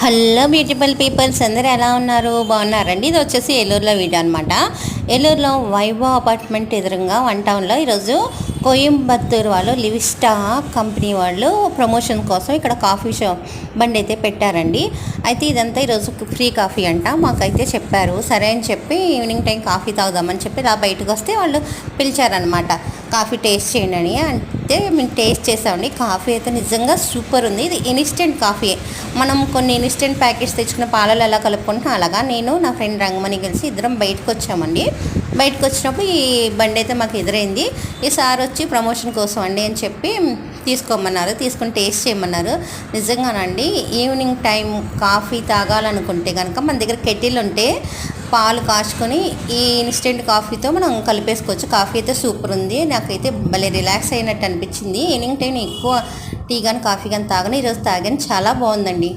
Hello beautiful peoples, అందరూ ఎలా ఉన్నారు? బాగున్నారండి. ఇది వచ్చేసి ఏలూరులో వీడియో అనమాట. ఏలూరులో వైభవ్ అపార్ట్మెంట్ ఎదురుగా వన్ టౌన్లో ఈరోజు కోయంబత్తూరు వాళ్ళు లివిస్టా కంపెనీ వాళ్ళు ప్రమోషన్ కోసం ఇక్కడ కాఫీ బండి అయితే పెట్టారండి. అయితే ఇదంతా ఈరోజు ఫ్రీ కాఫీ అంట. మాకైతే చెప్పారు, సరే అని చెప్పి ఈవినింగ్ టైం కాఫీ తాగుదామని చెప్పి ఇలా బయటకు వస్తే వాళ్ళు పిలిచారనమాట. కాఫీ టేస్ట్ చేయండి అని. అంటే మేము టేస్ట్ చేసామండి. కాఫీ అయితే నిజంగా సూపర్ ఉంది. ఇది ఇన్స్టెంట్ కాఫీ. మనం కొన్ని ఇన్స్టెంట్ ప్యాకెట్స్ తెచ్చుకున్న పాలలో ఎలా కలుపుకుంటాం అలాగా నేను నా ఫ్రెండ్ రంగమణి కలిసి ఇద్దరం బయటకు వచ్చామండి. బయటకు వచ్చినప్పుడు ఈ బండి అయితే మాకు ఎదురైంది. ఈ సార్ వచ్చి ప్రమోషన్ కోసం అండి అని చెప్పి తీసుకోమన్నారు, తీసుకొని టేస్ట్ చేయమన్నారు. నిజంగానండి ఈవినింగ్ టైం కాఫీ తాగాలనుకుంటే కనుక మన దగ్గర కెటిల్ ఉంటే పాలు కాచుకొని ఈ ఇన్స్టెంట్ కాఫీతో మనం కలిపేసుకోవచ్చు. కాఫీ అయితే సూపర్ ఉంది. నాకైతే భలే రిలాక్స్ అయినట్టు అనిపించింది. ఈవినింగ్ టైం ఎక్కువ టీ కానీ కాఫీ కానీ తాగను, ఈరోజు తాగాను, చాలా బాగుందండి.